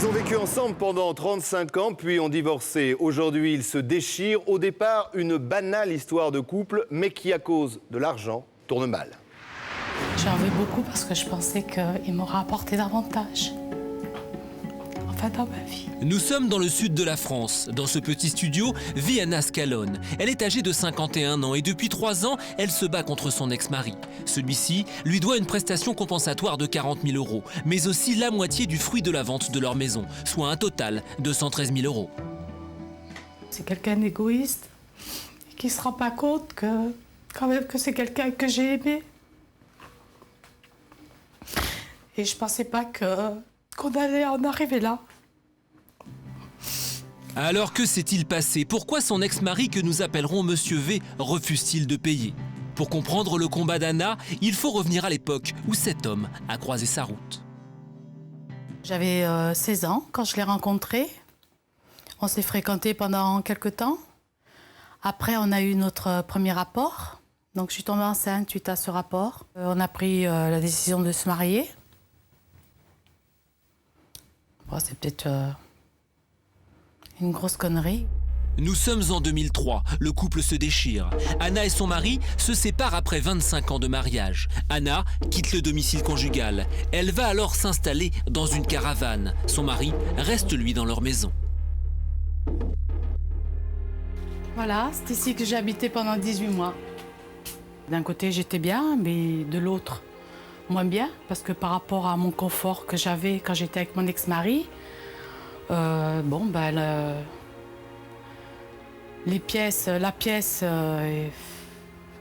Ils ont vécu ensemble pendant 35 ans, puis ont divorcé. Aujourd'hui, ils se déchirent. Au départ, une banale histoire de couple, mais qui, à cause de l'argent, tourne mal. J'en veux beaucoup parce que je pensais qu'il m'aurait apporté davantage. Enfin, dans ma vie. Nous sommes dans le sud de la France. Dans ce petit studio vit Anna Scalone. Elle est âgée de 51 ans et depuis 3 ans, elle se bat contre son ex-mari. Celui-ci lui doit une prestation compensatoire de 40 000 €, mais aussi la moitié du fruit de la vente de leur maison, soit un total de 113 000 €. C'est quelqu'un d'égoïste et qui ne se rend pas compte que, quand même, que c'est quelqu'un que j'ai aimé. Et je ne pensais pas qu'on allait en arriver là. Alors que s'est-il passé? Pourquoi son ex-mari, que nous appellerons Monsieur V, refuse-t-il de payer? Pour comprendre le combat d'Anna, il faut revenir à l'époque où cet homme a croisé sa route. J'avais 16 ans quand je l'ai rencontré. On s'est fréquentés pendant quelques temps. Après, on a eu notre premier rapport. Donc, je suis tombée enceinte suite à ce rapport. On a pris la décision de se marier. Bon, c'est peut-être une grosse connerie. Nous sommes en 2003, le couple se déchire. Anna et son mari se séparent après 25 ans de mariage. Anna quitte le domicile conjugal. Elle va alors s'installer dans une caravane. Son mari reste lui dans leur maison. Voilà, c'est ici que j'ai habité pendant 18 mois. D'un côté, j'étais bien, mais de l'autre, moins bien. Parce que par rapport à mon confort que j'avais quand j'étais avec mon ex-mari, la pièce,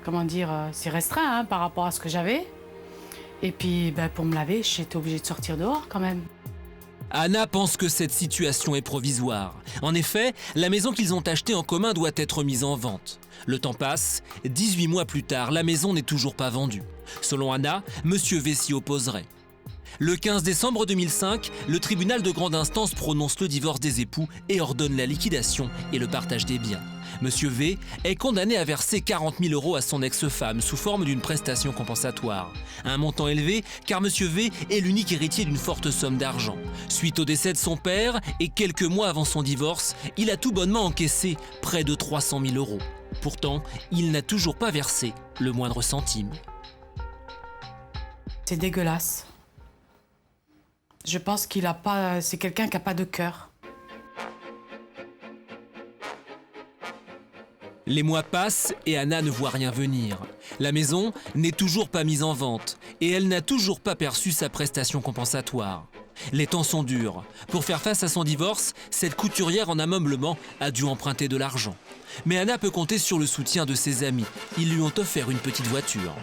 comment dire, c'est restreint par rapport à ce que j'avais. Et puis, pour me laver, j'étais obligée de sortir dehors quand même. Anna pense que cette situation est provisoire. En effet, la maison qu'ils ont achetée en commun doit être mise en vente. Le temps passe, 18 mois plus tard, la maison n'est toujours pas vendue. Selon Anna, Monsieur V s'y opposerait. Le 15 décembre 2005, le tribunal de grande instance prononce le divorce des époux et ordonne la liquidation et le partage des biens. Monsieur V est condamné à verser 40 000 € à son ex-femme sous forme d'une prestation compensatoire. Un montant élevé car Monsieur V est l'unique héritier d'une forte somme d'argent. Suite au décès de son père et quelques mois avant son divorce, il a tout bonnement encaissé près de 300 000 €. Pourtant, il n'a toujours pas versé le moindre centime. C'est dégueulasse. Je pense qu'il a pas. C'est quelqu'un qui n'a pas de cœur. Les mois passent et Anna ne voit rien venir. La maison n'est toujours pas mise en vente et elle n'a toujours pas perçu sa prestation compensatoire. Les temps sont durs. Pour faire face à son divorce, cette couturière en ameublement a dû emprunter de l'argent. Mais Anna peut compter sur le soutien de ses amis. Ils lui ont offert une petite voiture.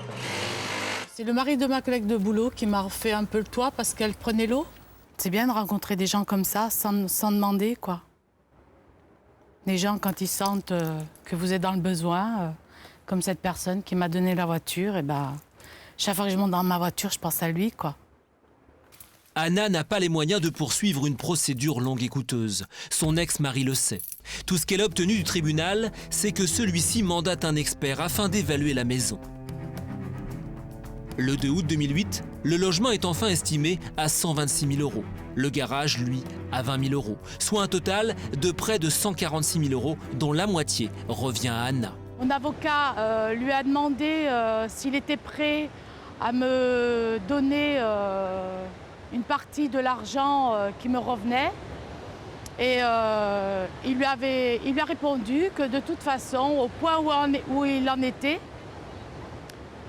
C'est le mari de ma collègue de boulot qui m'a refait un peu le toit parce qu'elle prenait l'eau. C'est bien de rencontrer des gens comme ça sans demander, quoi. Les gens, quand ils sentent que vous êtes dans le besoin, comme cette personne qui m'a donné la voiture, et chaque fois que je monte dans ma voiture, je pense à lui, quoi. Anna n'a pas les moyens de poursuivre une procédure longue et coûteuse. Son ex-mari le sait. Tout ce qu'elle a obtenu du tribunal, c'est que celui-ci mandate un expert afin d'évaluer la maison. Le 2 août 2008, le logement est enfin estimé à 126 000 €. Le garage, lui, à 20 000 €, soit un total de près de 146 000 €, dont la moitié revient à Anna. Mon avocat lui a demandé s'il était prêt à me donner une partie de l'argent qui me revenait. Et il lui a répondu que de toute façon, au point où il en était,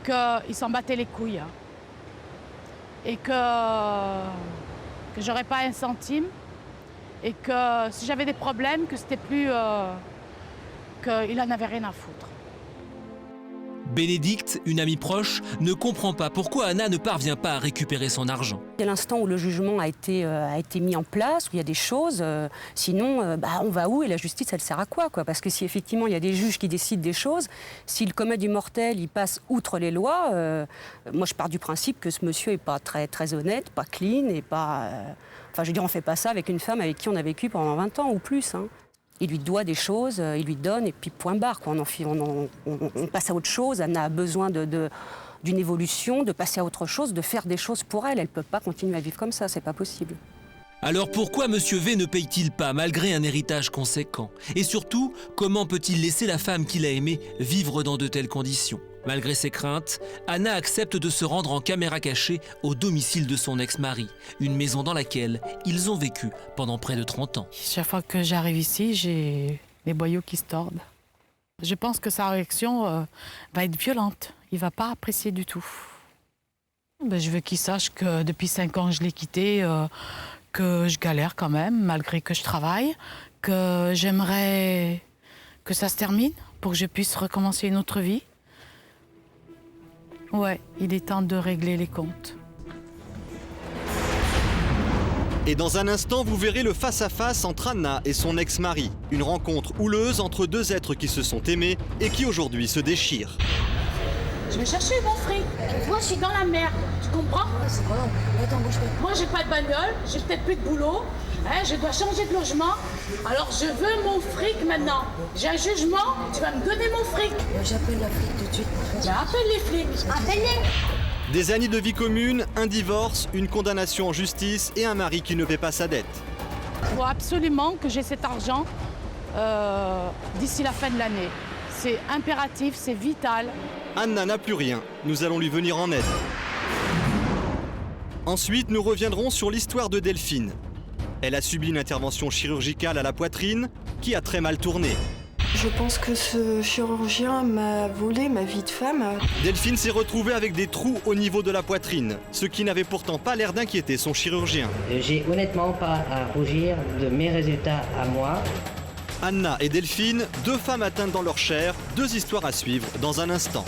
qu'il s'en battait les couilles. Et que j'aurais pas un centime. Et que si j'avais des problèmes, que c'était plus... qu'il en avait rien à foutre. Bénédicte, une amie proche, ne comprend pas pourquoi Anna ne parvient pas à récupérer son argent. Dès l'instant où le jugement a été mis en place, où il y a des choses, sinon on va où et la justice elle sert à quoi? Parce que si effectivement il y a des juges qui décident des choses, s'il commet du mortel, il passe outre les lois, moi je pars du principe que ce monsieur n'est pas très, très honnête, pas clean et pas... Enfin je veux dire on ne fait pas ça avec une femme avec qui on a vécu pendant 20 ans ou plus. Il lui doit des choses, il lui donne et puis point barre. On passe à autre chose. Anna a besoin d'une évolution, de passer à autre chose, de faire des choses pour elle. Elle ne peut pas continuer à vivre comme ça, c'est pas possible. Alors pourquoi Monsieur V ne paye-t-il pas malgré un héritage conséquent? Et surtout, comment peut-il laisser la femme qu'il a aimée vivre dans de telles conditions? Malgré ses craintes, Anna accepte de se rendre en caméra cachée au domicile de son ex-mari, une maison dans laquelle ils ont vécu pendant près de 30 ans. Chaque fois que j'arrive ici, j'ai les boyaux qui se tordent. Je pense que sa réaction va être violente. Il ne va pas apprécier du tout. Je veux qu'il sache que depuis 5 ans, je l'ai quitté, que je galère quand même, malgré que je travaille, que j'aimerais que ça se termine pour que je puisse recommencer une autre vie. Ouais, il est temps de régler les comptes. Et dans un instant, vous verrez le face-à-face entre Anna et son ex-mari. Une rencontre houleuse entre deux êtres qui se sont aimés et qui aujourd'hui se déchirent. Je vais chercher mon fric. Moi, je suis dans la merde. Tu comprends? C'est quoi? Attends, bouge pas. Moi, j'ai pas de bagnole, j'ai peut-être plus de boulot. Je dois changer de logement. Alors, je veux mon fric maintenant. J'ai un jugement, tu vas me donner mon fric. J'appelle la flic tout de suite. Appelle les flics. Appelle-les. Des années de vie commune, un divorce, une condamnation en justice et un mari qui ne paie pas sa dette. Il faut absolument que j'ai cet argent d'ici la fin de l'année. C'est impératif, c'est vital. Anna n'a plus rien, nous allons lui venir en aide. Ensuite, nous reviendrons sur l'histoire de Delphine. Elle a subi une intervention chirurgicale à la poitrine qui a très mal tourné. Je pense que ce chirurgien m'a volé ma vie de femme. Delphine s'est retrouvée avec des trous au niveau de la poitrine, ce qui n'avait pourtant pas l'air d'inquiéter son chirurgien. J'ai honnêtement pas à rougir de mes résultats à moi. Anna et Delphine, deux femmes atteintes dans leur chair, deux histoires à suivre dans un instant.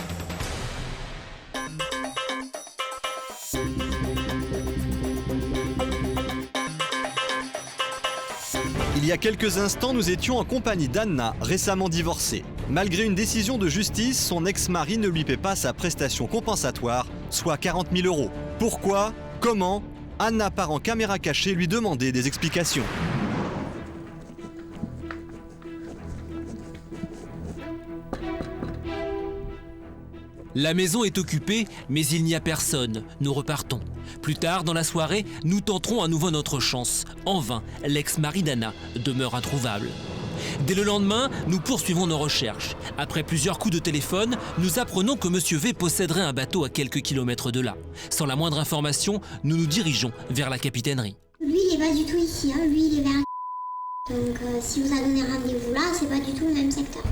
Il y a quelques instants, nous étions en compagnie d'Anna, récemment divorcée. Malgré une décision de justice, son ex-mari ne lui paie pas sa prestation compensatoire, soit 40 000 €. Pourquoi? Comment? Anna part en caméra cachée lui demander des explications. La maison est occupée, mais il n'y a personne. Nous repartons. Plus tard, dans la soirée, nous tenterons à nouveau notre chance. En vain, l'ex-mari d'Anna demeure introuvable. Dès le lendemain, nous poursuivons nos recherches. Après plusieurs coups de téléphone, nous apprenons que Monsieur V posséderait un bateau à quelques kilomètres de là. Sans la moindre information, nous nous dirigeons vers la capitainerie. Lui, il n'est pas du tout ici, hein. Lui, il est vers... Donc, si vous a donné rendez-vous là, c'est pas du tout le même secteur.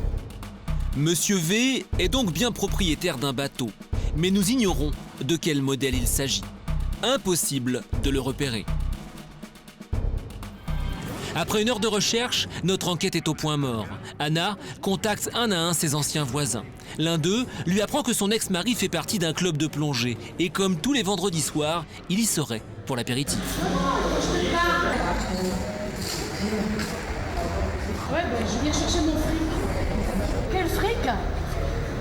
Monsieur V est donc bien propriétaire d'un bateau, mais nous ignorons de quel modèle il s'agit. Impossible de le repérer. Après une heure de recherche, notre enquête est au point mort. Anna contacte un à un ses anciens voisins. L'un d'eux lui apprend que son ex-mari fait partie d'un club de plongée et comme tous les vendredis soirs, il y serait pour l'apéritif. Ouais, je viens chercher mon fric. Quel fric?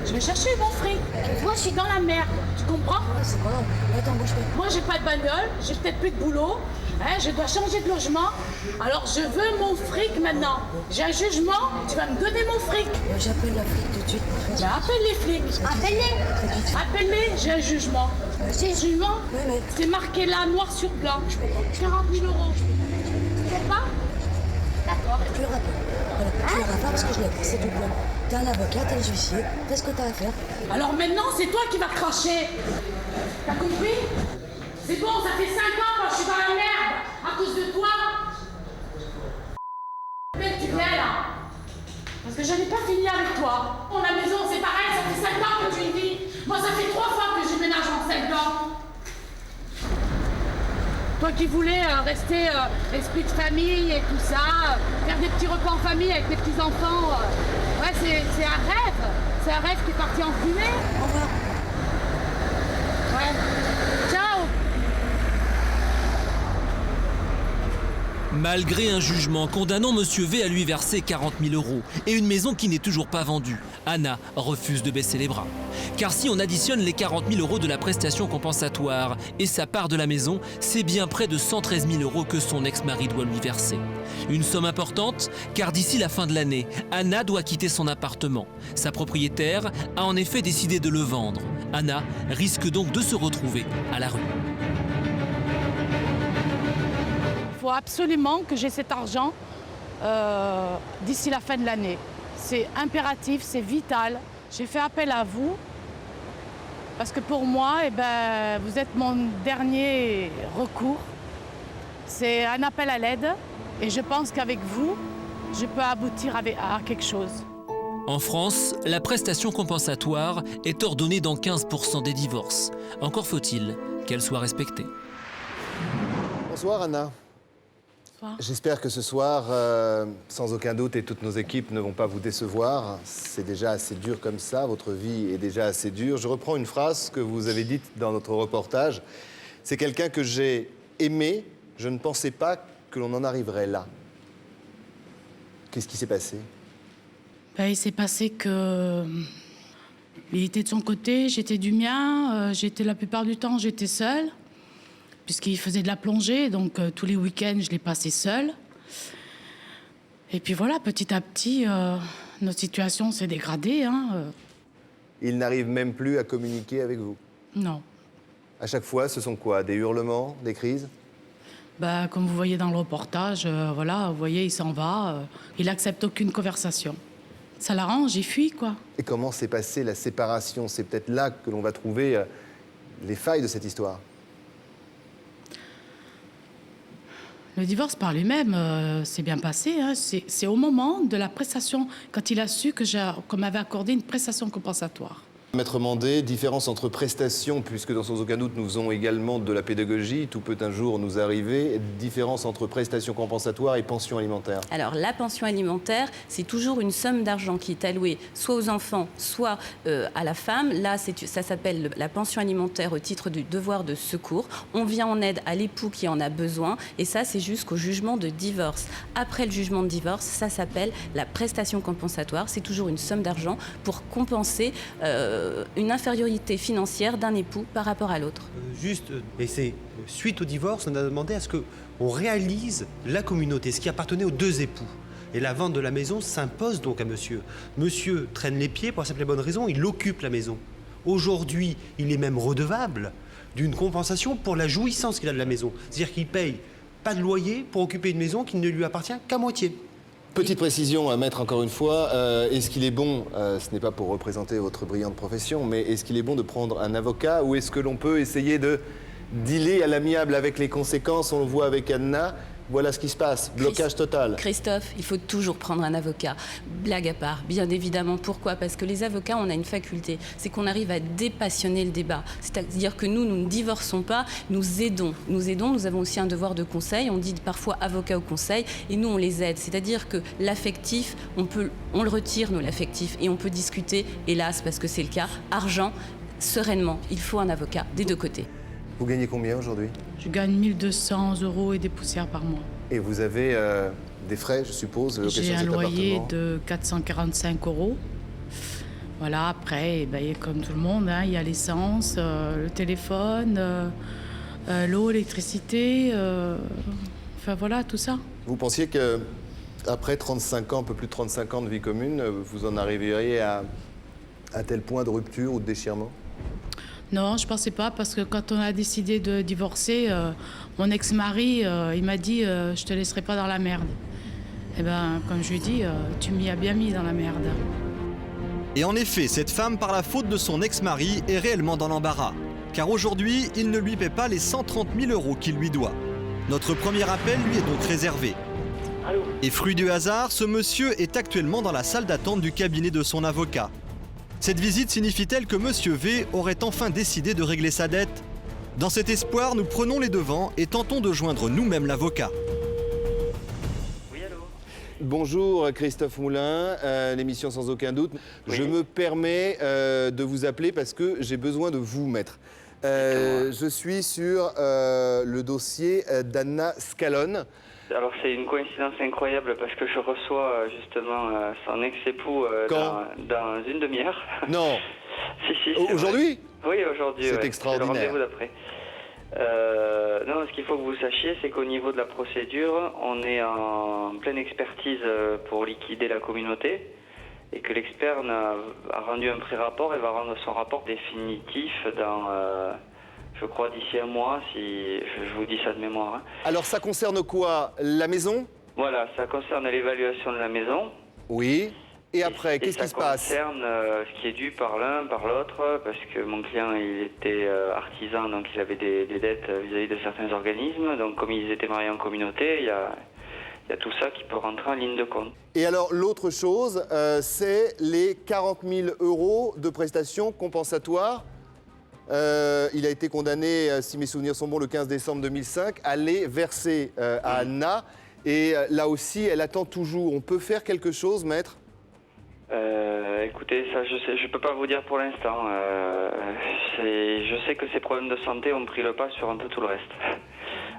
Je vais chercher mon fric. Moi, je suis dans la merde. Tu comprends? C'est quoi? Attends, bouge pas. Moi, j'ai pas de bagnole, j'ai peut-être plus de boulot. Je dois changer de logement. Alors, je veux mon fric maintenant. J'ai un jugement, tu vas me donner mon fric. J'appelle la flic tout de suite. Appelle les flics. Appelle-les. Appelle-les, j'ai un jugement. C'est un jugement? mais... C'est marqué là, noir sur blanc. 40 000 €. Tu sais pas? D'accord. Tu le rappelles. Voilà, tu le rappelles parce que je l'ai pris, c'est tout bon. T'es un avocat, t'es un huissier, fais ce que t'as à faire. Alors maintenant, c'est toi qui vas cracher. T'as compris? C'est bon, ça fait 5 ans que je suis dans la merde à cause de toi. Tu viens là. Parce que je n'ai pas fini avec toi. La maison, c'est pareil, ça fait 5 ans que tu y vis. Moi, ça fait 3 fois que je ménage en 5 ans. Toi qui voulais rester esprit de famille et tout ça, faire des petits repas en famille avec les petits-enfants, ouais, c'est un rêve. C'est un rêve qui est parti en fumée. Au revoir. Ouais. Ciao. Malgré un jugement condamnant Monsieur V à lui verser 40 000 € et une maison qui n'est toujours pas vendue, Anna refuse de baisser les bras. Car si on additionne les 40 000 € de la prestation compensatoire et sa part de la maison, c'est bien près de 113 000 € que son ex-mari doit lui verser. Une somme importante, car d'ici la fin de l'année, Anna doit quitter son appartement. Sa propriétaire a en effet décidé de le vendre. Anna risque donc de se retrouver à la rue. faut absolument que j'ai cet argent d'ici la fin de l'année. C'est impératif, c'est vital. J'ai fait appel à vous parce que pour moi, vous êtes mon dernier recours. C'est un appel à l'aide et je pense qu'avec vous, je peux aboutir à quelque chose. En France, la prestation compensatoire est ordonnée dans 15% des divorces. Encore faut-il qu'elle soit respectée. Bonsoir Anna. Bonsoir. J'espère que ce soir, sans aucun doute, et toutes nos équipes ne vont pas vous décevoir. C'est déjà assez dur comme ça, votre vie est déjà assez dure. Je reprends une phrase que vous avez dite dans notre reportage. C'est quelqu'un que j'ai aimé, je ne pensais pas que l'on en arriverait là. Qu'est-ce qui s'est passé ? Il s'est passé que il était de son côté, j'étais du mien. La plupart du temps, j'étais seule, puisqu'il faisait de la plongée, donc tous les week-ends, je l'ai passé seule. Et puis voilà, petit à petit, notre situation s'est dégradée. Il n'arrive même plus à communiquer avec vous ? Non. À chaque fois, ce sont quoi ? Des hurlements, des crises ? Comme vous voyez dans le reportage, voilà, vous voyez, il s'en va. Il n'accepte aucune conversation. Ça l'arrange, il fuit, quoi. Et comment s'est passée la séparation ? C'est peut-être là que l'on va trouver les failles de cette histoire. Le divorce par lui-même, c'est bien passé. C'est au moment de la prestation, quand il a su qu'on m'avait accordé une prestation compensatoire. Maître Mandé, différence entre prestations, puisque dans sans aucun doute nous faisons également de la pédagogie, tout peut un jour nous arriver, différence entre prestations compensatoires et pension alimentaire. Alors la pension alimentaire, c'est toujours une somme d'argent qui est allouée soit aux enfants, soit à la femme. Là, ça s'appelle la pension alimentaire au titre du devoir de secours. On vient en aide à l'époux qui en a besoin et ça, c'est jusqu'au jugement de divorce. Après le jugement de divorce, ça s'appelle la prestation compensatoire. C'est toujours une somme d'argent pour compenser une infériorité financière d'un époux par rapport à l'autre. Et c'est suite au divorce, on a demandé à ce qu'on réalise la communauté, ce qui appartenait aux deux époux. Et la vente de la maison s'impose donc à monsieur. Monsieur traîne les pieds pour la simple et bonne raison, il occupe la maison. Aujourd'hui, il est même redevable d'une compensation pour la jouissance qu'il a de la maison. C'est-à-dire qu'il paye pas de loyer pour occuper une maison qui ne lui appartient qu'à moitié. Petite précision à mettre encore une fois, est-ce qu'il est bon, ce n'est pas pour représenter votre brillante profession, mais est-ce qu'il est bon de prendre un avocat ou est-ce que l'on peut essayer de dealer à l'amiable avec les conséquences? On le voit avec Anna, voilà ce qui se passe, blocage total. Christophe, il faut toujours prendre un avocat. Blague à part, bien évidemment. Pourquoi? Parce que les avocats, on a une faculté, c'est qu'on arrive à dépassionner le débat. C'est-à-dire que nous ne divorçons pas, nous aidons. Nous avons aussi un devoir de conseil. On dit parfois avocat au conseil et nous, on les aide. C'est-à-dire que l'affectif, on le retire, nous, l'affectif, et on peut discuter, hélas, parce que c'est le cas, argent, sereinement. Il faut un avocat des deux côtés. Vous gagnez combien aujourd'hui? Je gagne 1 200 € et des poussières par mois. Et vous avez des frais, je suppose, de location de cet appartement? J'ai un loyer de 445 €. Voilà, après, comme tout le monde, il y a l'essence, le téléphone, l'eau, l'électricité, enfin voilà, tout ça. Vous pensiez qu'après 35 ans, un peu plus de 35 ans de vie commune, vous en arriveriez à tel point de rupture ou de déchirement? Non, je ne pensais pas, parce que quand on a décidé de divorcer, mon ex-mari, il m'a dit « je ne te laisserai pas dans la merde ». Eh bien, comme je lui ai dit, tu m'y as bien mis dans la merde. Et en effet, cette femme, par la faute de son ex-mari, est réellement dans l'embarras. Car aujourd'hui, il ne lui paie pas les 130 000 € qu'il lui doit. Notre premier appel lui est donc réservé. Allô ? Et fruit du hasard, ce monsieur est actuellement dans la salle d'attente du cabinet de son avocat. Cette visite signifie-t-elle que monsieur V aurait enfin décidé de régler sa dette? Dans cet espoir, nous prenons les devants et tentons de joindre nous-mêmes l'avocat. Oui, allô ? Bonjour Christophe Moulin, l'émission Sans aucun doute. Oui. Je me permets de vous appeler parce que j'ai besoin de vous, maître. Je suis sur le dossier d'Anna Scalone. Alors c'est une coïncidence incroyable parce que je reçois justement son ex-époux dans une demi-heure. Non. Si, aujourd'hui? Oui, aujourd'hui. C'est extraordinaire. C'est le rendez-vous d'après. Non, ce qu'il faut que vous sachiez, c'est qu'au niveau de la procédure, on est en pleine expertise pour liquider la communauté et que l'expert a rendu un pré-rapport et va rendre son rapport définitif je crois d'ici un mois, si je vous dis ça de mémoire. Hein. Alors ça concerne quoi? La maison? Voilà, ça concerne l'évaluation de la maison. Oui. Et après, qu'est-ce qui se passe? Ça concerne ce qui est dû par l'un, par l'autre, parce que mon client, il était artisan, donc il avait des dettes vis-à-vis de certains organismes. Donc comme ils étaient mariés en communauté, il y a tout ça qui peut rentrer en ligne de compte. Et alors, l'autre chose, c'est les 40 000 € de prestations compensatoires. Il a été condamné, si mes souvenirs sont bons, le 15 décembre 2005, à les verser à Anna. Et là aussi, elle attend toujours. On peut faire quelque chose, maître? Écoutez, ça je peux pas vous dire pour l'instant. Je sais que ces problèmes de santé ont pris le pas sur un peu tout le reste.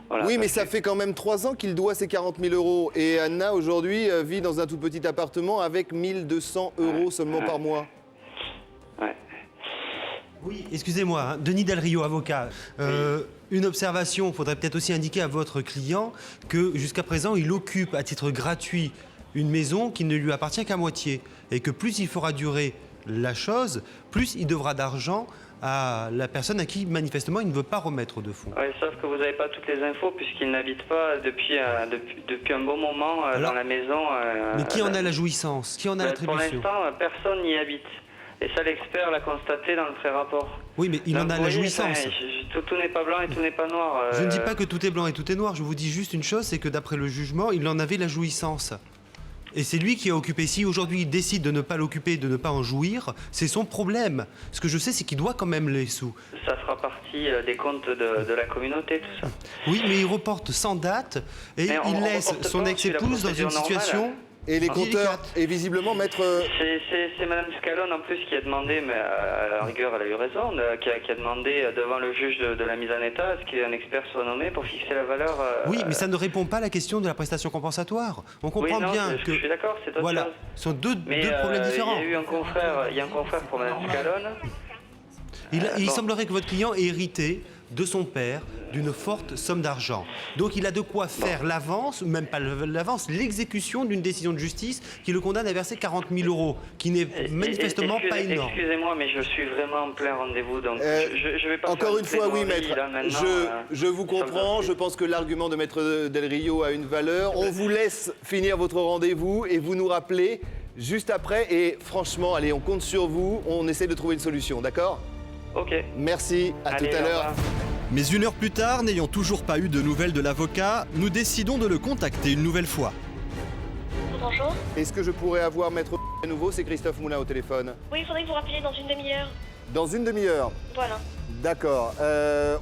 Voilà, oui, mais ça fait quand même 3 ans qu'il doit ces 40 000 €. Et Anna, aujourd'hui, vit dans un tout petit appartement avec 1 200 € seulement par mois. Ouais. Oui, excusez-moi, hein, Denis Del Rio, avocat. Une observation, il faudrait peut-être aussi indiquer à votre client que jusqu'à présent, il occupe à titre gratuit une maison qui ne lui appartient qu'à moitié. Et que plus il fera durer la chose, plus il devra d'argent à la personne à qui, manifestement, il ne veut pas remettre de fonds. Oui, sauf que vous n'avez pas toutes les infos puisqu'il n'habite pas depuis un bon moment dans la maison. Mais qui en a la jouissance? Qui en a l'attribution? Pour l'instant, personne n'y habite. Et ça, l'expert l'a constaté dans le pré-rapport. Oui, mais il en a la jouissance. Tout n'est pas blanc et tout n'est pas noir. Je ne dis pas que tout est blanc et tout est noir. Je vous dis juste une chose, c'est que d'après le jugement, il en avait la jouissance. Et c'est lui qui a occupé. Si aujourd'hui il décide de ne pas l'occuper, de ne pas en jouir, c'est son problème. Ce que je sais, c'est qu'il doit quand même les sous. Ça fera partie des comptes de la communauté, tout ça. Oui, mais il reporte sans date et il laisse son ex-épouse dans une situation... Et les compteurs, et visiblement, maître... C'est Mme Scalone, en plus, qui a demandé, mais à la rigueur, elle a eu raison, qui a demandé devant le juge de la mise en état à ce qu'un expert soit nommé pour fixer la valeur... Oui, mais ça ne répond pas à la question de la prestation compensatoire. On comprend bien que... Je suis d'accord, c'est autre chose. Ce sont deux problèmes différents. Il y a un confrère pour Mme Scalone. Il semblerait que votre client ait hérité de son père d'une forte somme d'argent. Donc il a de quoi faire l'avance, même pas l'avance, l'exécution d'une décision de justice qui le condamne à verser 40 000 €, qui n'est manifestement pas énorme. Excusez-moi, mais je suis vraiment en plein rendez-vous, donc je vais pas... Encore une fois, oui, maître, je vous comprends, je pense que l'argument de maître Del Rio a une valeur. On vous laisse finir votre rendez-vous et vous nous rappelez juste après. Et franchement, allez, on compte sur vous, on essaie de trouver une solution, d'accord ? Ok. Merci, à tout à l'heure. Mais une heure plus tard, n'ayant toujours pas eu de nouvelles de l'avocat, nous décidons de le contacter une nouvelle fois. Bonjour. Est-ce que je pourrais avoir maître à nouveau? C'est Christophe Moulin au téléphone. Oui, il faudrait que vous rappeliez dans une demi-heure. Dans une demi-heure? Voilà. D'accord.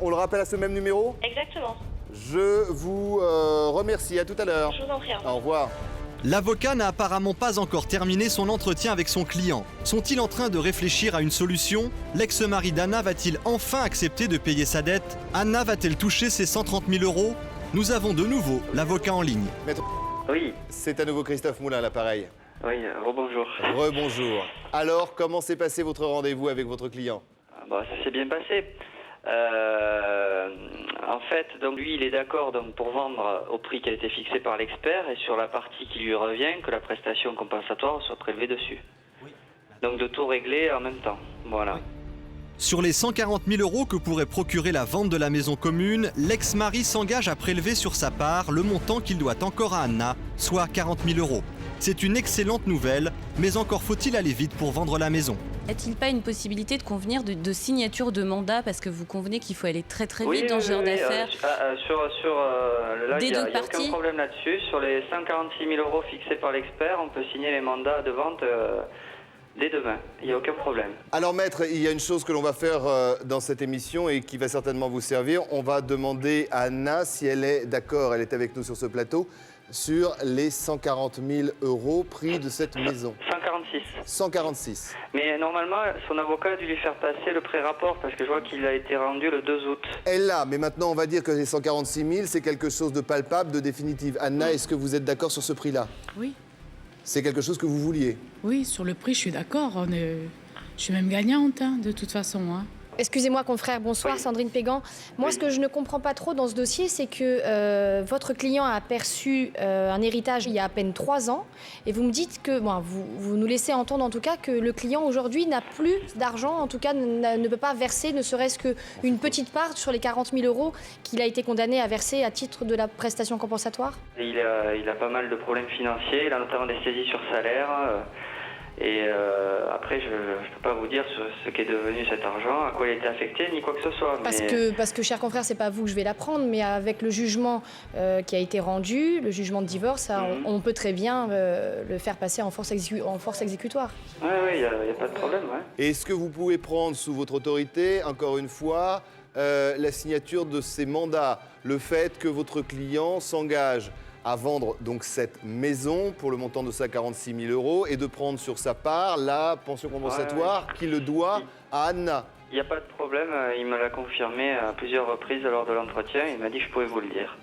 On le rappelle à ce même numéro? Exactement. Je vous remercie, à tout à l'heure. Je vous en prie. Au revoir. L'avocat n'a apparemment pas encore terminé son entretien avec son client. Sont-ils en train de réfléchir à une solution? L'ex-mari d'Anna va-t-il enfin accepter de payer sa dette? Anna va-t-elle toucher ses 130 000 €? Nous avons de nouveau l'avocat en ligne. Maître... Oui. C'est à nouveau Christophe Moulin à l'appareil. Oui, rebonjour. Rebonjour. Alors, comment s'est passé votre rendez-vous avec votre client? Ça s'est bien passé. En fait, donc lui, il est d'accord pour vendre au prix qui a été fixé par l'expert et sur la partie qui lui revient, que la prestation compensatoire soit prélevée dessus. Oui. Donc de tout régler en même temps. Voilà. Oui. Sur les 140 000 € que pourrait procurer la vente de la maison commune, l'ex-mari s'engage à prélever sur sa part le montant qu'il doit encore à Anna, soit 40 000 €. C'est une excellente nouvelle, mais encore faut-il aller vite pour vendre la maison. Est-il pas une possibilité de convenir de signature de mandat, parce que vous convenez qu'il faut aller très vite dans ce genre d'affaires? Là, il n'y a aucun problème là-dessus. Sur les 146 000 € fixés par l'expert, on peut signer les mandats de vente dès demain. Il n'y a aucun problème. Alors maître, il y a une chose que l'on va faire dans cette émission et qui va certainement vous servir. On va demander à Anna si elle est d'accord, elle est avec nous sur ce plateau, sur les 140 000 € prix de cette maison. 146. 146. Mais normalement, son avocat a dû lui faire passer le pré-rapport parce que je vois qu'il a été rendu le 2 août. Elle l'a, mais maintenant on va dire que les 146 000, c'est quelque chose de palpable, de définitif. Anna, est-ce que vous êtes d'accord sur ce prix-là? Oui. C'est quelque chose que vous vouliez? Oui, sur le prix, je suis d'accord. Je suis même gagnante, de toute façon. Excusez-moi, confrère, bonsoir, Sandrine Pégan. Moi, ce que je ne comprends pas trop dans ce dossier, c'est que votre client a perçu un héritage il y a à peine 3 ans. Et vous me dites que, bon, vous nous laissez entendre en tout cas que le client aujourd'hui n'a plus d'argent, en tout cas ne peut pas verser ne serait-ce qu'une petite part sur les 40 000 € qu'il a été condamné à verser à titre de la prestation compensatoire. Il a pas mal de problèmes financiers, il a notamment des saisies sur salaire. Et après, je ne peux pas vous dire ce qu'est devenu cet argent, à quoi il a été affecté, ni quoi que ce soit. Parce que, cher confrère, c'est pas vous que je vais l'apprendre, mais avec le jugement qui a été rendu, le jugement de divorce, on peut très bien le faire passer en force exécutoire. Oui, il n'y a pas de problème. Ouais. Est-ce que vous pouvez prendre sous votre autorité, encore une fois, la signature de ces mandats, le fait que votre client s'engage à vendre donc cette maison pour le montant de 46 000 € et de prendre sur sa part la pension compensatoire qu'il le doit à Anna. Il n'y a pas de problème, il me l'a confirmé à plusieurs reprises lors de l'entretien, il m'a dit que je pouvais vous le dire.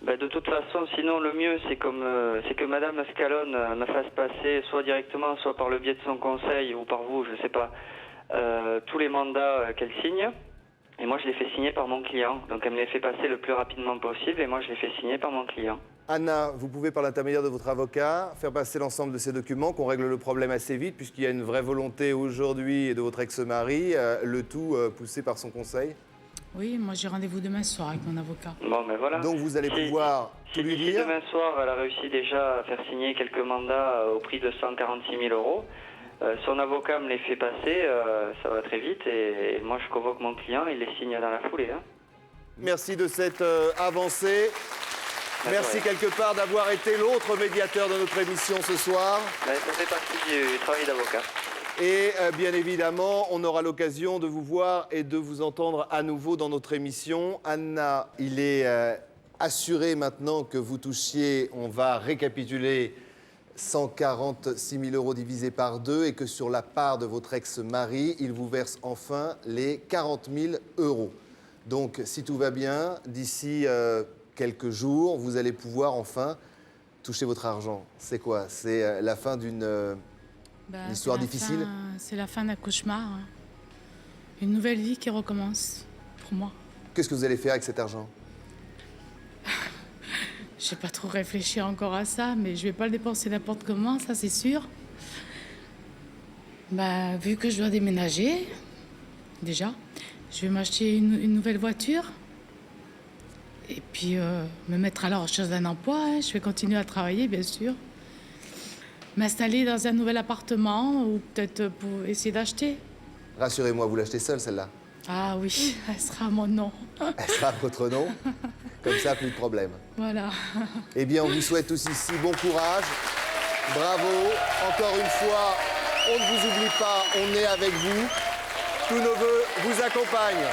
De toute façon, sinon le mieux c'est que Madame Scalone me fasse passer soit directement, soit par le biais de son conseil ou par vous, je ne sais pas, tous les mandats qu'elle signe. Et moi, je les fais signer par mon client. Donc, elle me les fait passer le plus rapidement possible et moi, je les fais signer par mon client. Anna, vous pouvez, par l'intermédiaire de votre avocat, faire passer l'ensemble de ces documents, qu'on règle le problème assez vite, puisqu'il y a une vraie volonté aujourd'hui de votre ex-mari, le tout poussé par son conseil? Oui, moi j'ai rendez-vous demain soir avec mon avocat. Bon, mais voilà. Donc, vous allez pouvoir tout lui dire. Demain soir, elle a réussi déjà à faire signer quelques mandats au prix de 146 000 €. Son avocat me les fait passer, ça va très vite et moi je convoque mon client, il les signe dans la foulée. Hein. Merci de cette avancée. Merci quelque part d'avoir été l'autre médiateur de notre émission ce soir. Ça fait partie du travail d'avocat. Et bien évidemment, on aura l'occasion de vous voir et de vous entendre à nouveau dans notre émission. Anna, il est assuré maintenant que vous touchiez, on va récapituler, 146 000 € divisé par 2 et que sur la part de votre ex-mari, il vous verse enfin les 40 000 €. Donc, si tout va bien, d'ici quelques jours, vous allez pouvoir enfin toucher votre argent. C'est quoi? C'est la fin d'une histoire difficile? C'est la fin d'un cauchemar. Hein. Une nouvelle vie qui recommence pour moi. Qu'est-ce que vous allez faire avec cet argent? Je n'ai pas trop réfléchi encore à ça, mais je ne vais pas le dépenser n'importe comment, ça c'est sûr. Vu que je dois déménager, déjà, je vais m'acheter une nouvelle voiture. Et puis me mettre à la recherche d'un emploi. Hein. Je vais continuer à travailler, bien sûr. M'installer dans un nouvel appartement ou peut-être pour essayer d'acheter. Rassurez-moi, vous l'achetez seule, celle-là? Ah oui, elle sera à mon nom. Elle sera à votre nom? Comme ça, plus de problème. Voilà. Eh bien, on vous souhaite tous ici bon courage. Bravo. Encore une fois, on ne vous oublie pas, on est avec vous. Tous nos vœux vous accompagnent.